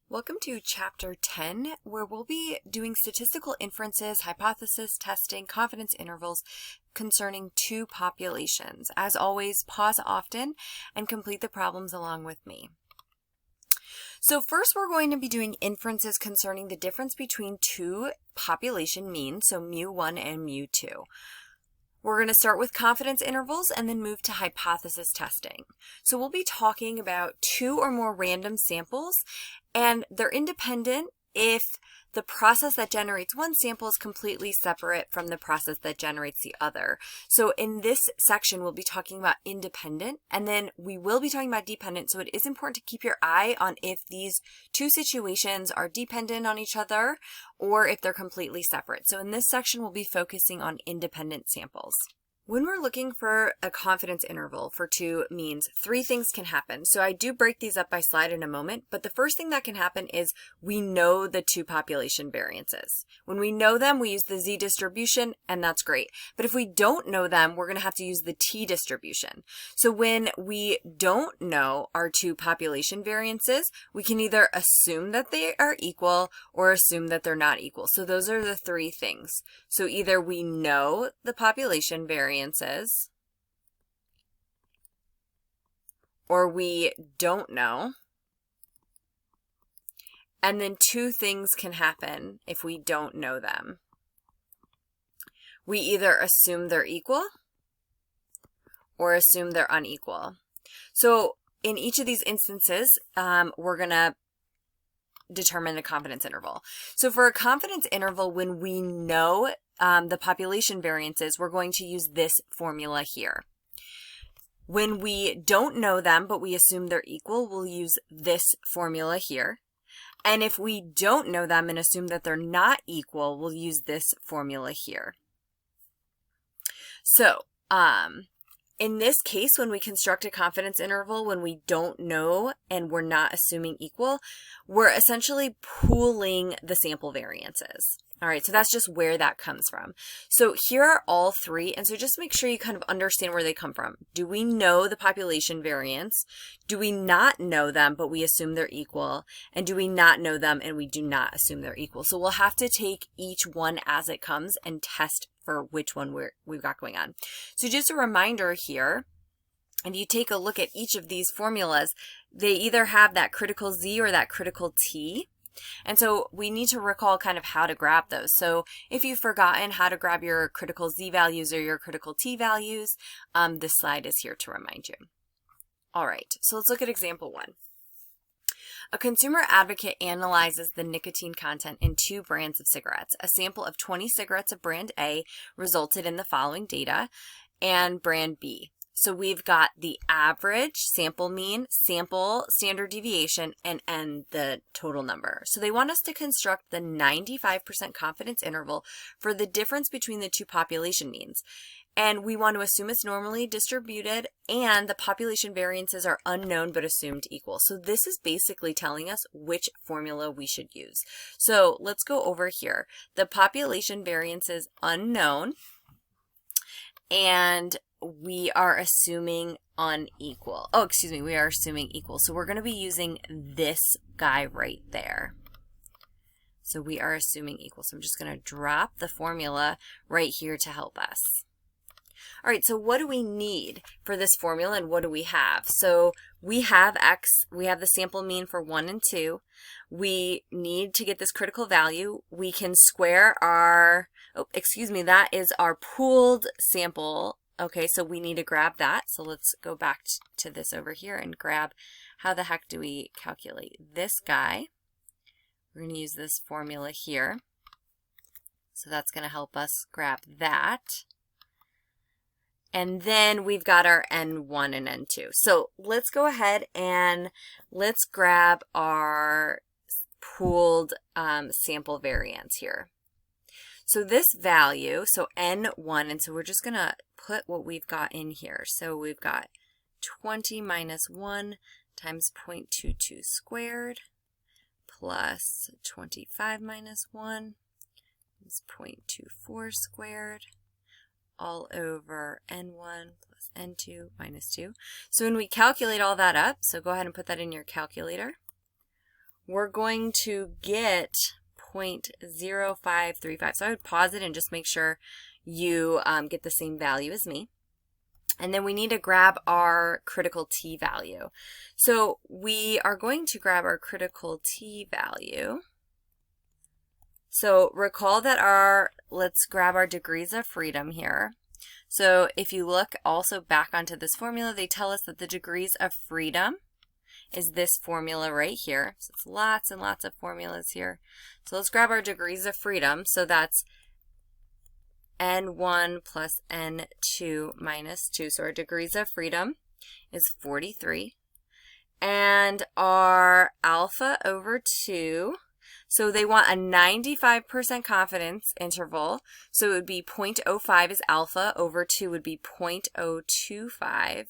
Welcome to Chapter 10, where we'll be doing statistical inferences, hypothesis testing, confidence intervals concerning two populations. As always, pause often and complete the problems along with me. So first we're going to be doing inferences concerning the difference between two population means, so mu1 and mu2. We're going to start with confidence intervals and then move to hypothesis testing. So we'll be talking about two or more random samples, and they're independent if the process that generates one sample is completely separate from the process that generates the other. So in this section, we'll be talking about independent, and then we will be talking about dependent. So it is important to keep your eye on if these two situations are dependent on each other or if they're completely separate. So in this section, we'll be focusing on independent samples. When we're looking for a confidence interval for two means, three things can happen. So I do break these up by slide in a moment, but the first thing that can happen is we know the two population variances. When we know them, we use the Z distribution, and that's great. But if we don't know them, we're going to have to use the T distribution. So when we don't know our two population variances, we can either assume that they are equal or assume that they're not equal. So those are the three things. So either we know the population variances, or we don't know. And then two things can happen if we don't know them. We either assume they're equal or assume they're unequal. So in each of these instances, we're going to determine the confidence interval. So for a confidence interval, when we know the population variances, we're going to use this formula here. When we don't know them, but we assume they're equal, we'll use this formula here. And if we don't know them and assume that they're not equal, we'll use this formula here. So, in this case, when we construct a confidence interval, when we don't know and we're not assuming equal, we're essentially pooling the sample variances. All right, so that's just where that comes from. So here are all three, and so just make sure you kind of understand where they come from. Do we know the population variance? Do we not know them, but we assume they're equal? And do we not know them and we do not assume they're equal? So we'll have to take each one as it comes and test for which one we've got going on. So just a reminder here, if you take a look at each of these formulas, they either have that critical Z or that critical T. And so we need to recall kind of how to grab those. So if you've forgotten how to grab your critical Z values or your critical T values, this slide is here to remind you. All right, so let's look at example 1. A consumer advocate analyzes the nicotine content in two brands of cigarettes. A sample of 20 cigarettes of brand A resulted in the following data, and brand B. So we've got the average, sample mean, sample standard deviation, and the total number. So they want us to construct the 95% confidence interval for the difference between the two population means. And we want to assume it's normally distributed and the population variances are unknown but assumed equal. So this is basically telling us which formula we should use. So let's go over here. The population variance is unknown, and we are assuming unequal. Oh, excuse me, we are assuming equal. So we're going to be using this guy right there. So we are assuming equal. So I'm just going to drop the formula right here to help us. All right, so what do we need for this formula and what do we have? So we have X, we have the sample mean for 1 and 2. We need to get this critical value. We can square our, that is our pooled sample. Okay, so we need to grab that. So let's go back to this over here and grab, how the heck do we calculate this guy? We're going to use this formula here. So that's going to help us grab that. And then we've got our N1 and N2. So let's go ahead and let's grab our pooled sample variance here. So this value, so N1, and so we're just going to put what we've got in here. So we've got 20 minus 1 times 0.22 squared plus 25 minus 1 is 0.24 squared all over N1 plus N2 minus 2. So when we calculate all that up, so go ahead and put that in your calculator, we're going to get 0.0535. So I would pause it and just make sure you get the same value as me. And then we need to grab our critical t value. So we are going to grab our critical t value. So recall that let's grab our degrees of freedom here. So if you look also back onto this formula, they tell us that the degrees of freedom is this formula right here. So it's lots and lots of formulas here. So let's grab our degrees of freedom. So that's n1 plus n2 minus 2. So our degrees of freedom is 43. And our alpha over 2, so they want a 95% confidence interval. So it would be 0.05 is alpha, over 2 would be 0.025,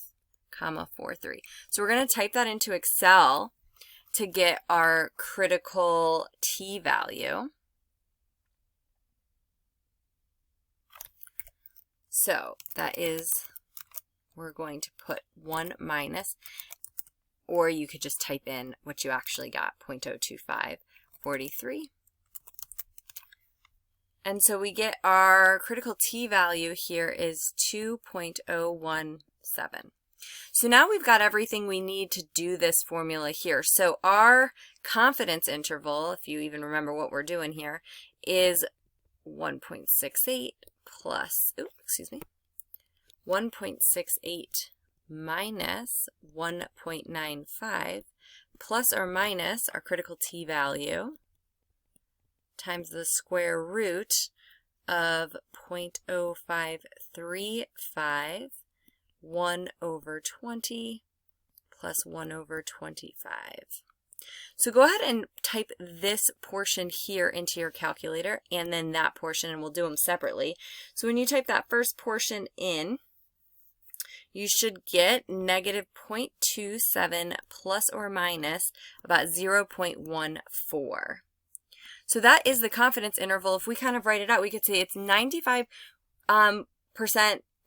comma 43. So we're going to type that into Excel to get our critical t value. So that is, we're going to put 1 minus, or you could just type in what you actually got, 0.025, 43. And so we get our critical t value here is 2.017. So now we've got everything we need to do this formula here. So our confidence interval, if you even remember what we're doing here, is 1.68 plus, 1.68 minus 1.95 plus or minus our critical t value times the square root of 0.0535, 1 over 20 plus 1 over 25. So go ahead and type this portion here into your calculator and then that portion, and we'll do them separately. So when you type that first portion in, you should get negative 0.27 plus or minus about 0.14. So that is the confidence interval. If we kind of write it out, we could say it's 95%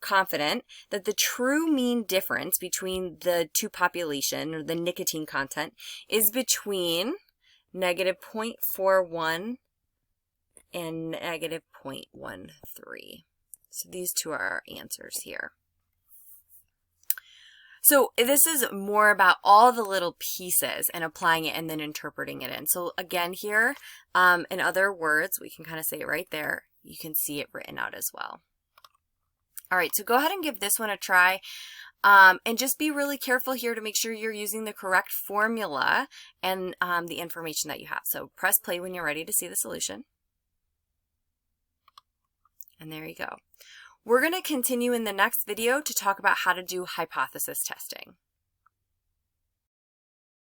confident that the true mean difference between the two population, or the nicotine content, is between negative 0.41 and negative 0.13. So these two are our answers here. So this is more about all the little pieces and applying it and then interpreting it in. So again here, in other words, we can kind of say it right there. You can see it written out as well. All right, so go ahead and give this one a try. And just be really careful here to make sure you're using the correct formula and the information that you have. So press play when you're ready to see the solution. And there you go. We're going to continue in the next video to talk about how to do hypothesis testing.